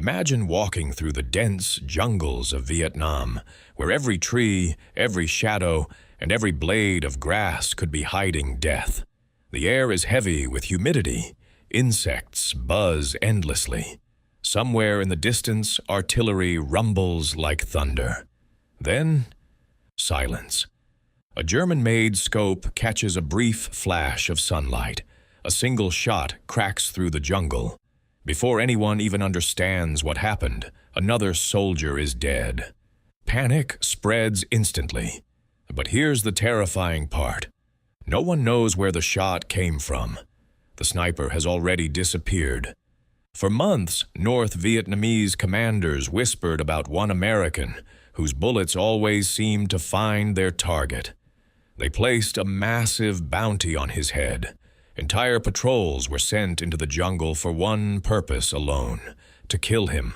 Imagine walking through the dense jungles of Vietnam, where every tree, every shadow, and every blade of grass could be hiding death. The air is heavy with humidity. Insects buzz endlessly. Somewhere in the distance, artillery rumbles like thunder. Then, silence. A German-made scope catches a brief flash of sunlight. A single shot cracks through the jungle. Before anyone even understands what happened, another soldier is dead. Panic spreads instantly. But here's the terrifying part. No one knows where the shot came from. The sniper has already disappeared. For months, North Vietnamese commanders whispered about one American whose bullets always seemed to find their target. They placed a massive bounty on his head. Entire patrols were sent into the jungle for one purpose alone, to kill him.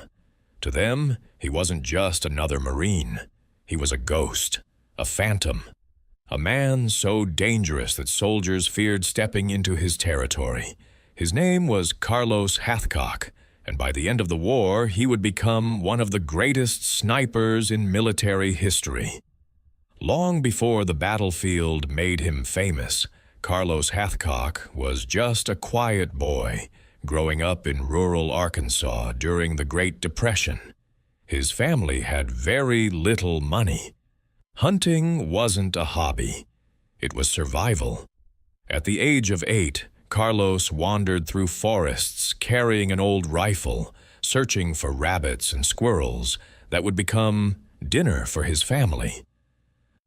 To them, he wasn't just another Marine. He was a ghost, a phantom, a man so dangerous that soldiers feared stepping into his territory. His name was Carlos Hathcock, and by the end of the war, he would become one of the greatest snipers in military history. Long before the battlefield made him famous, Carlos Hathcock was just a quiet boy growing up in rural Arkansas during the Great Depression. His family had very little money. Hunting wasn't a hobby. It was survival. At the age of 8, Carlos wandered through forests carrying an old rifle, searching for rabbits and squirrels that would become dinner for his family.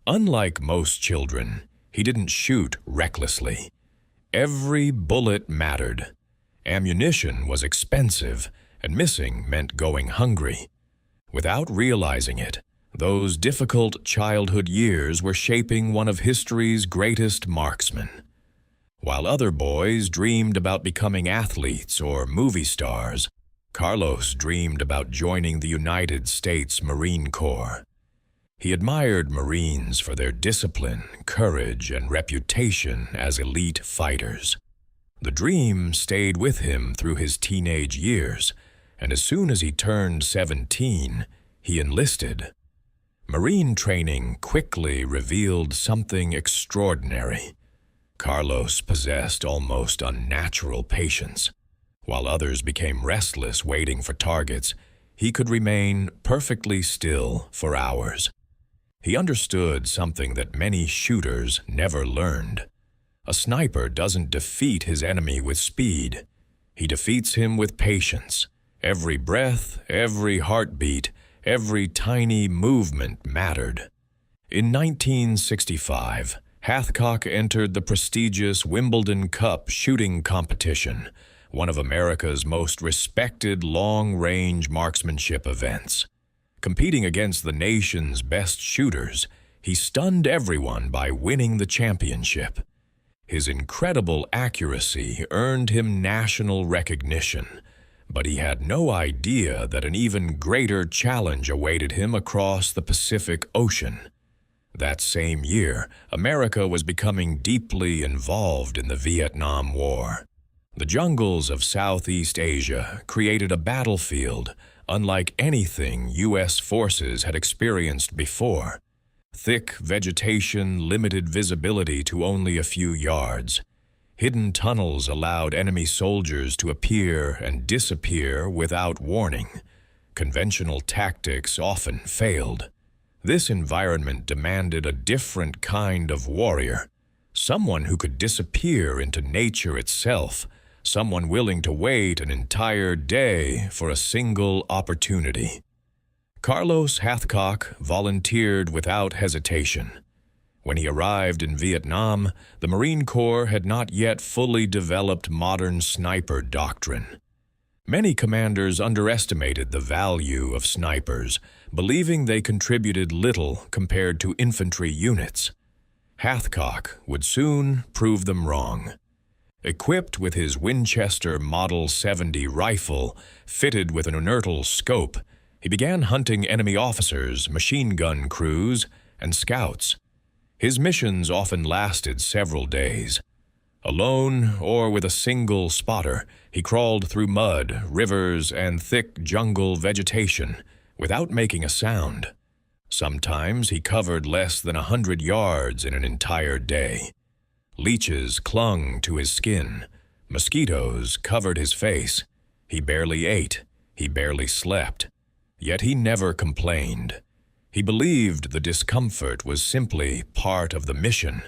Unlike most children, he didn't shoot recklessly. Every bullet mattered. Ammunition was expensive, and missing meant going hungry. Without realizing it, those difficult childhood years were shaping one of history's greatest marksmen. While other boys dreamed about becoming athletes or movie stars, Carlos dreamed about joining the United States Marine Corps. He admired Marines for their discipline, courage, and reputation as elite fighters. The dream stayed with him through his teenage years, and as soon as he turned 17, he enlisted. Marine training quickly revealed something extraordinary. Carlos possessed almost unnatural patience. While others became restless waiting for targets, he could remain perfectly still for hours. He understood something that many shooters never learned. A sniper doesn't defeat his enemy with speed. He defeats him with patience. Every breath, every heartbeat, every tiny movement mattered. In 1965, Hathcock entered the prestigious Wimbledon Cup shooting competition, one of America's most respected long-range marksmanship events. Competing against the nation's best shooters, he stunned everyone by winning the championship. His incredible accuracy earned him national recognition, but he had no idea that an even greater challenge awaited him across the Pacific Ocean. That same year, America was becoming deeply involved in the Vietnam War. The jungles of Southeast Asia created a battlefield unlike anything U.S. forces had experienced before. Thick vegetation limited visibility to only a few yards. Hidden tunnels allowed enemy soldiers to appear and disappear without warning. Conventional tactics often failed. This environment demanded a different kind of warrior, someone who could disappear into nature itself, someone willing to wait an entire day for a single opportunity. Carlos Hathcock volunteered without hesitation. When he arrived in Vietnam, the Marine Corps had not yet fully developed modern sniper doctrine. Many commanders underestimated the value of snipers, believing they contributed little compared to infantry units. Hathcock would soon prove them wrong. Equipped with his Winchester Model 70 rifle, fitted with an inertial scope, he began hunting enemy officers, machine gun crews, and scouts. His missions often lasted several days. Alone or with a single spotter, he crawled through mud, rivers, and thick jungle vegetation without making a sound. Sometimes he covered less than 100 yards in an entire day. Leeches clung to his skin. Mosquitoes covered his face. He barely ate. He barely slept. Yet he never complained. He believed the discomfort was simply part of the mission.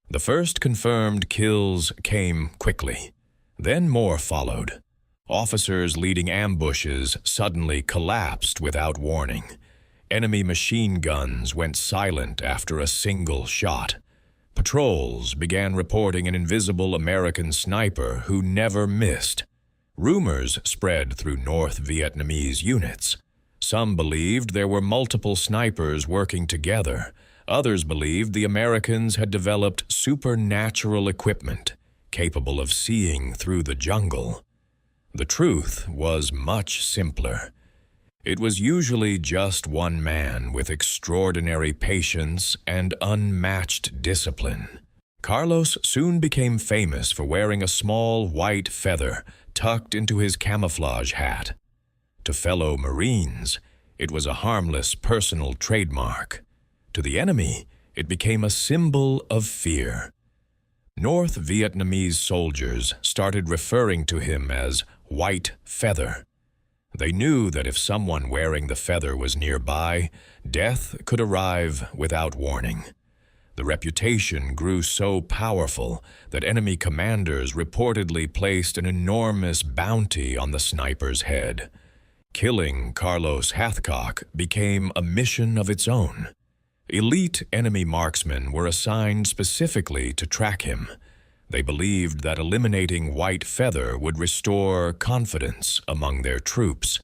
The first confirmed kills came quickly. Then more followed. Officers leading ambushes suddenly collapsed without warning. Enemy machine guns went silent after a single shot. Patrols began reporting an invisible American sniper who never missed. Rumors spread through North Vietnamese units. Some believed there were multiple snipers working together. Others believed the Americans had developed supernatural equipment capable of seeing through the jungle. The truth was much simpler. It was usually just one man with extraordinary patience and unmatched discipline. Carlos soon became famous for wearing a small white feather tucked into his camouflage hat. To fellow Marines, it was a harmless personal trademark. To the enemy, it became a symbol of fear. North Vietnamese soldiers started referring to him as White Feather. They knew that if someone wearing the feather was nearby, death could arrive without warning. The reputation grew so powerful that enemy commanders reportedly placed an enormous bounty on the sniper's head. Killing Carlos Hathcock became a mission of its own. Elite enemy marksmen were assigned specifically to track him. They believed that eliminating White Feather would restore confidence among their troops.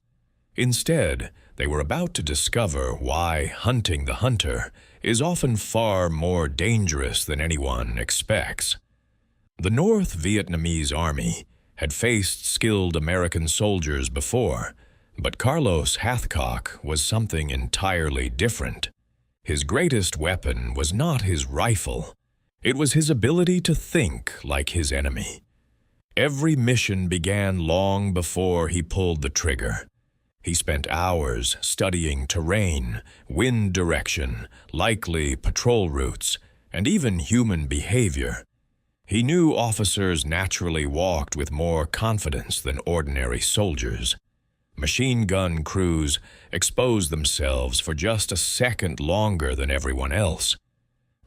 Instead, they were about to discover why hunting the hunter is often far more dangerous than anyone expects. The North Vietnamese Army had faced skilled American soldiers before, but Carlos Hathcock was something entirely different. His greatest weapon was not his rifle. It was his ability to think like his enemy. Every mission began long before he pulled the trigger. He spent hours studying terrain, wind direction, likely patrol routes, and even human behavior. He knew officers naturally walked with more confidence than ordinary soldiers. Machine gun crews exposed themselves for just a second longer than everyone else.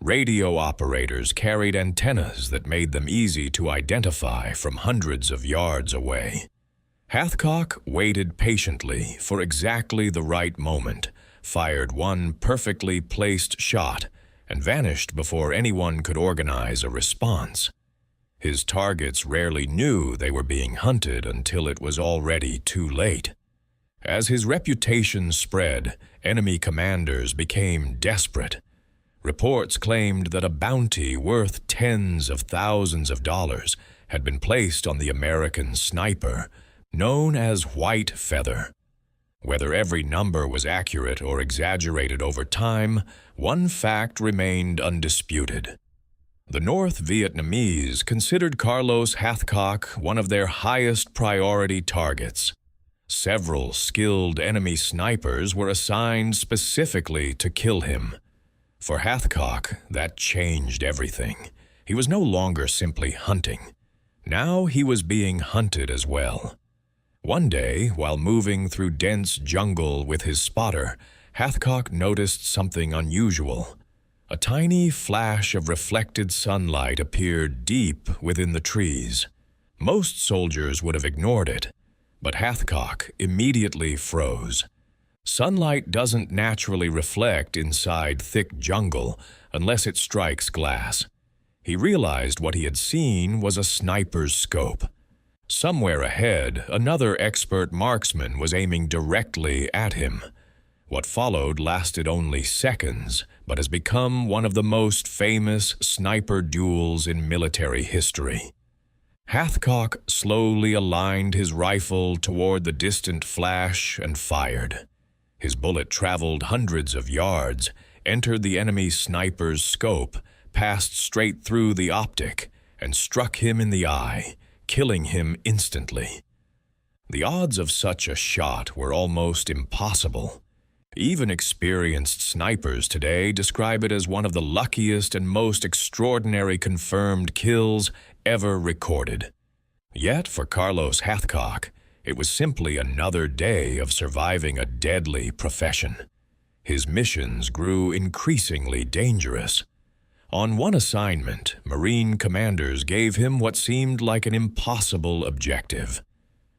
Radio operators carried antennas that made them easy to identify from hundreds of yards away. Hathcock waited patiently for exactly the right moment, fired one perfectly placed shot, and vanished before anyone could organize a response. His targets rarely knew they were being hunted until it was already too late. As his reputation spread, enemy commanders became desperate. Reports claimed that a bounty worth tens of thousands of dollars had been placed on the American sniper, known as White Feather. Whether every number was accurate or exaggerated over time, one fact remained undisputed. The North Vietnamese considered Carlos Hathcock one of their highest priority targets. Several skilled enemy snipers were assigned specifically to kill him. For Hathcock, that changed everything. He was no longer simply hunting. Now he was being hunted as well. One day, while moving through dense jungle with his spotter, Hathcock noticed something unusual. A tiny flash of reflected sunlight appeared deep within the trees. Most soldiers would have ignored it, but Hathcock immediately froze. Sunlight doesn't naturally reflect inside thick jungle unless it strikes glass. He realized what he had seen was a sniper's scope. Somewhere ahead, another expert marksman was aiming directly at him. What followed lasted only seconds, but has become one of the most famous sniper duels in military history. Hathcock slowly aligned his rifle toward the distant flash and fired. His bullet traveled hundreds of yards, entered the enemy sniper's scope, passed straight through the optic, and struck him in the eye, killing him instantly. The odds of such a shot were almost impossible. Even experienced snipers today describe it as one of the luckiest and most extraordinary confirmed kills ever recorded. Yet for Carlos Hathcock, it was simply another day of surviving a deadly profession. His missions grew increasingly dangerous. On one assignment, Marine commanders gave him what seemed like an impossible objective.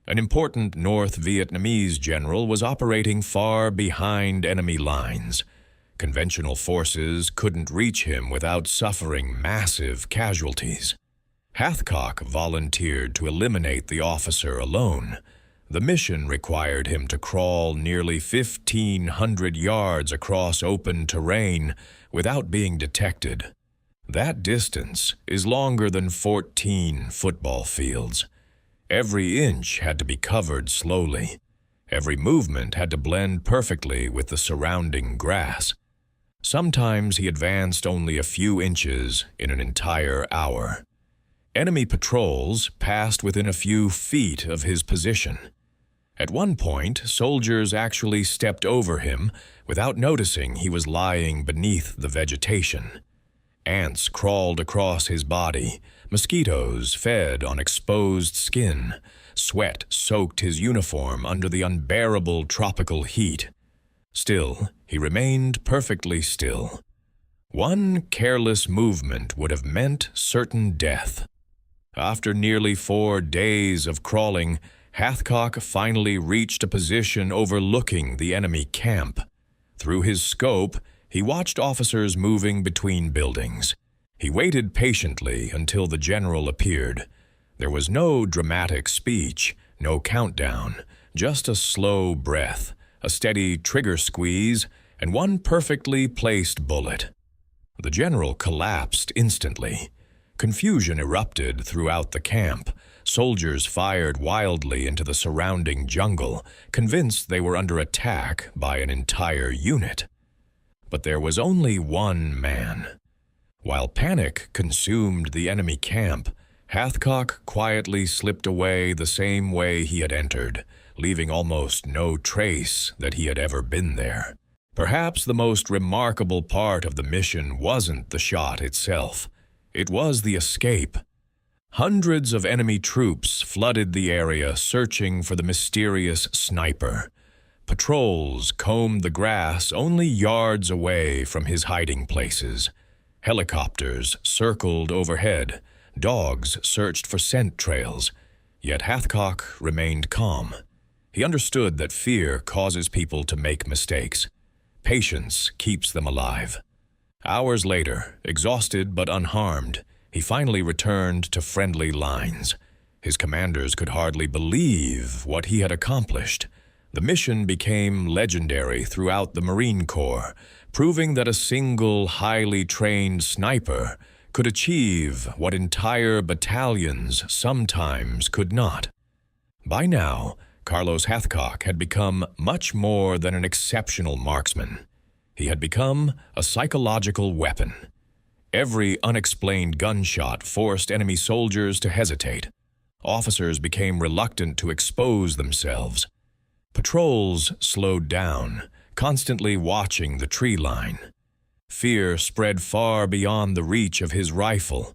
An important North Vietnamese general was operating far behind enemy lines. Conventional forces couldn't reach him without suffering massive casualties. Hathcock volunteered to eliminate the officer alone. The mission required him to crawl nearly 1,500 yards across open terrain without being detected. That distance is longer than 14 football fields. Every inch had to be covered slowly. Every movement had to blend perfectly with the surrounding grass. Sometimes he advanced only a few inches in an entire hour. Enemy patrols passed within a few feet of his position. At one point, soldiers actually stepped over him without noticing he was lying beneath the vegetation. Ants crawled across his body. Mosquitoes fed on exposed skin. Sweat soaked his uniform under the unbearable tropical heat. Still, he remained perfectly still. One careless movement would have meant certain death. After nearly 4 days of crawling, Hathcock finally reached a position overlooking the enemy camp. Through his scope, he watched officers moving between buildings. He waited patiently until the general appeared. There was no dramatic speech, no countdown, just a slow breath, a steady trigger squeeze, and one perfectly placed bullet. The general collapsed instantly. Confusion erupted throughout the camp. Soldiers fired wildly into the surrounding jungle, convinced they were under attack by an entire unit. But there was only one man. While panic consumed the enemy camp, Hathcock quietly slipped away the same way he had entered, leaving almost no trace that he had ever been there. Perhaps the most remarkable part of the mission wasn't the shot itself. It was the escape. Hundreds of enemy troops flooded the area searching for the mysterious sniper. Patrols combed the grass only yards away from his hiding places. Helicopters circled overhead. Dogs searched for scent trails. Yet Hathcock remained calm. He understood that fear causes people to make mistakes. Patience keeps them alive. Hours later, exhausted but unharmed, he finally returned to friendly lines. His commanders could hardly believe what he had accomplished. The mission became legendary throughout the Marine Corps, proving that a single highly trained sniper could achieve what entire battalions sometimes could not. By now, Carlos Hathcock had become much more than an exceptional marksman. He had become a psychological weapon. Every unexplained gunshot forced enemy soldiers to hesitate. Officers became reluctant to expose themselves. Patrols slowed down, constantly watching the tree line. Fear spread far beyond the reach of his rifle.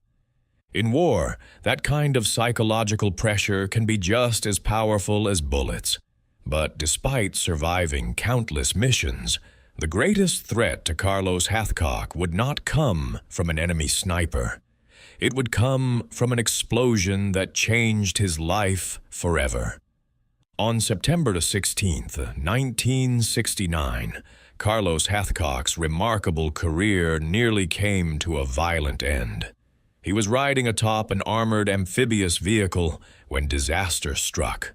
In war, that kind of psychological pressure can be just as powerful as bullets. But despite surviving countless missions, the greatest threat to Carlos Hathcock would not come from an enemy sniper. It would come from an explosion that changed his life forever. On September 16, 1969, Carlos Hathcock's remarkable career nearly came to a violent end. He was riding atop an armored amphibious vehicle when disaster struck.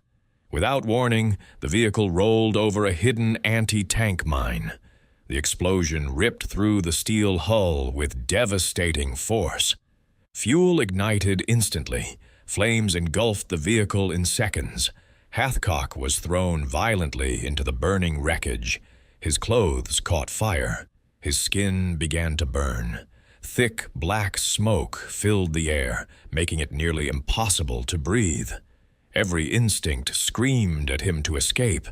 Without warning, the vehicle rolled over a hidden anti-tank mine. The explosion ripped through the steel hull with devastating force. Fuel ignited instantly. Flames engulfed the vehicle in seconds. Hathcock was thrown violently into the burning wreckage. His clothes caught fire. His skin began to burn. Thick, black smoke filled the air, making it nearly impossible to breathe. Every instinct screamed at him to escape,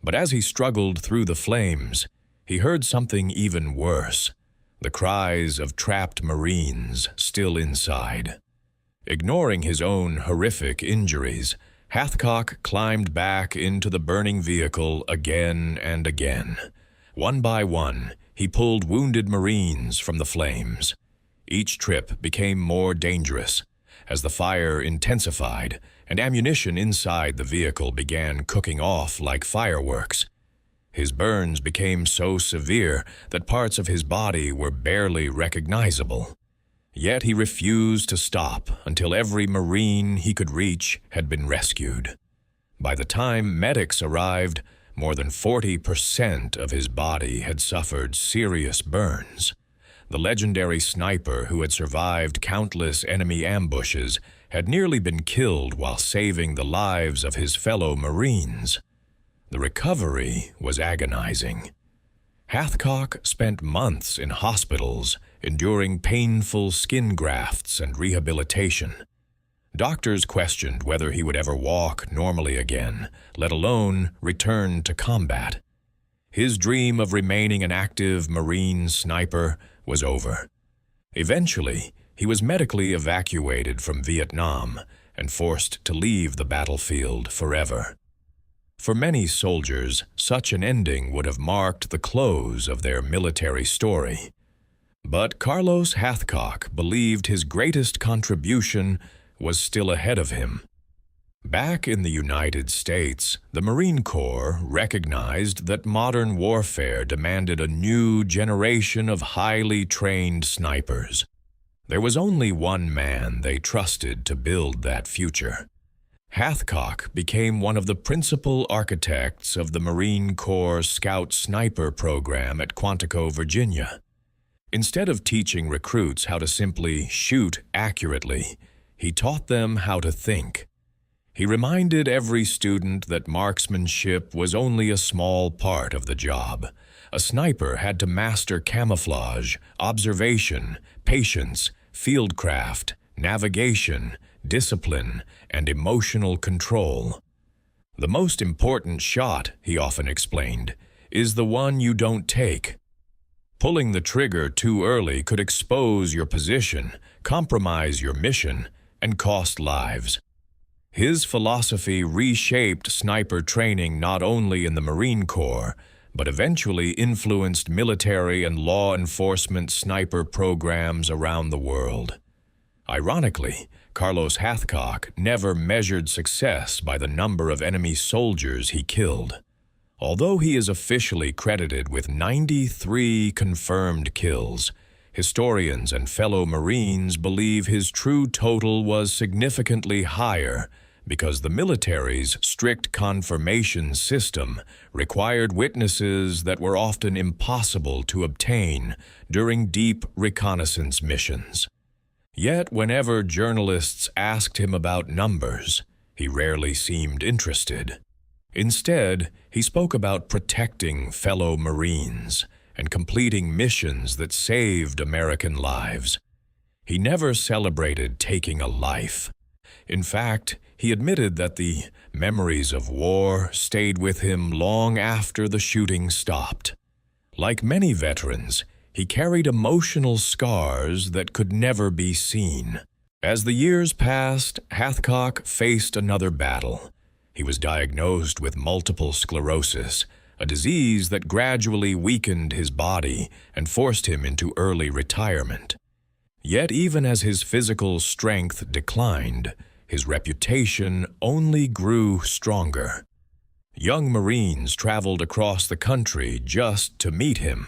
but as he struggled through the flames, he heard something even worse, the cries of trapped Marines still inside. Ignoring his own horrific injuries, Hathcock climbed back into the burning vehicle again and again. One by one, he pulled wounded Marines from the flames. Each trip became more dangerous as the fire intensified and ammunition inside the vehicle began cooking off like fireworks. His burns became so severe that parts of his body were barely recognizable. Yet he refused to stop until every Marine he could reach had been rescued. By the time medics arrived, more than 40% of his body had suffered serious burns. The legendary sniper who had survived countless enemy ambushes had nearly been killed while saving the lives of his fellow Marines. The recovery was agonizing. Hathcock spent months in hospitals, enduring painful skin grafts and rehabilitation. Doctors questioned whether he would ever walk normally again, let alone return to combat. His dream of remaining an active Marine sniper was over. Eventually, he was medically evacuated from Vietnam and forced to leave the battlefield forever. For many soldiers, such an ending would have marked the close of their military story. But Carlos Hathcock believed his greatest contribution was still ahead of him. Back in the United States, the Marine Corps recognized that modern warfare demanded a new generation of highly trained snipers. There was only one man they trusted to build that future. Hathcock became one of the principal architects of the Marine Corps Scout Sniper program at Quantico, Virginia. Instead of teaching recruits how to simply shoot accurately, he taught them how to think. He reminded every student that marksmanship was only a small part of the job. A sniper had to master camouflage, observation, patience, fieldcraft, navigation, discipline, and emotional control. The most important shot, he often explained, is the one you don't take. Pulling the trigger too early could expose your position, compromise your mission, and cost lives. His philosophy reshaped sniper training not only in the Marine Corps, but eventually influenced military and law enforcement sniper programs around the world. Ironically, Carlos Hathcock never measured success by the number of enemy soldiers he killed. Although he is officially credited with 93 confirmed kills, historians and fellow Marines believe his true total was significantly higher because the military's strict confirmation system required witnesses that were often impossible to obtain during deep reconnaissance missions. Yet whenever journalists asked him about numbers, he rarely seemed interested. Instead, he spoke about protecting fellow Marines and completing missions that saved American lives. He never celebrated taking a life. In fact, he admitted that the memories of war stayed with him long after the shooting stopped. Like many veterans, he carried emotional scars that could never be seen. As the years passed, Hathcock faced another battle. He was diagnosed with multiple sclerosis, a disease that gradually weakened his body and forced him into early retirement. Yet even as his physical strength declined, his reputation only grew stronger. Young Marines traveled across the country just to meet him.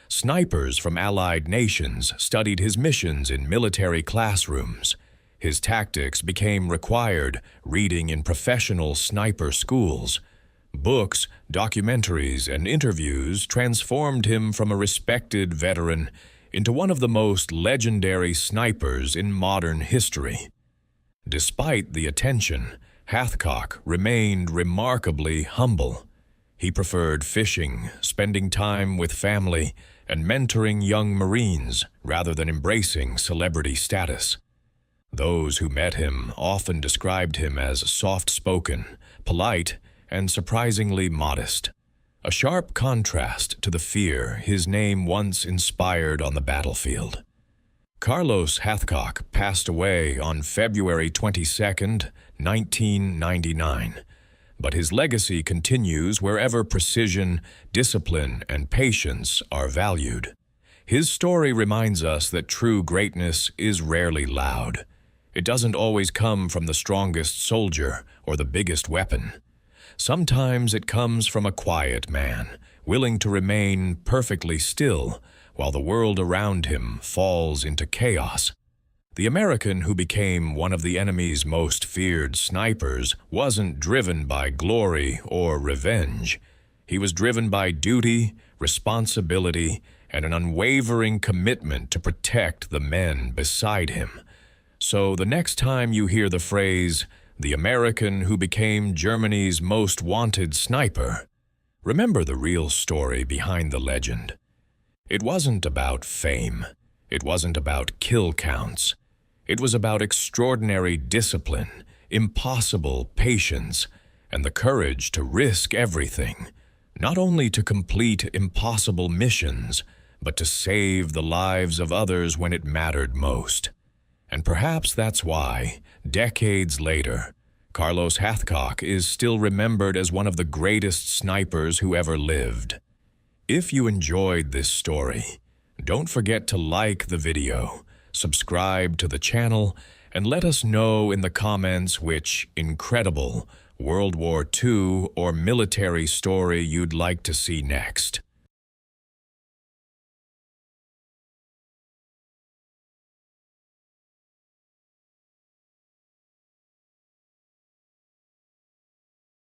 Snipers from allied nations studied his missions in military classrooms. His tactics became required reading in professional sniper schools. Books, documentaries, and interviews transformed him from a respected veteran into one of the most legendary snipers in modern history. Despite the attention, Hathcock remained remarkably humble. He preferred fishing, spending time with family, and mentoring young Marines rather than embracing celebrity status. Those who met him often described him as soft-spoken, polite, and surprisingly modest, a sharp contrast to the fear his name once inspired on the battlefield. Carlos Hathcock passed away on February 22, 1999, but his legacy continues wherever precision, discipline, and patience are valued. His story reminds us that true greatness is rarely loud. It doesn't always come from the strongest soldier or the biggest weapon. Sometimes it comes from a quiet man, willing to remain perfectly still while the world around him falls into chaos. The American who became one of the enemy's most feared snipers wasn't driven by glory or revenge. He was driven by duty, responsibility, and an unwavering commitment to protect the men beside him. So the next time you hear the phrase, "the American who became Germany's most wanted sniper," remember the real story behind the legend. It wasn't about fame. It wasn't about kill counts. It was about extraordinary discipline, impossible patience, and the courage to risk everything, not only to complete impossible missions, but to save the lives of others when it mattered most. And perhaps that's why, decades later, Carlos Hathcock is still remembered as one of the greatest snipers who ever lived. If you enjoyed this story, don't forget to like the video, subscribe to the channel, and let us know in the comments which incredible World War II or military story you'd like to see next.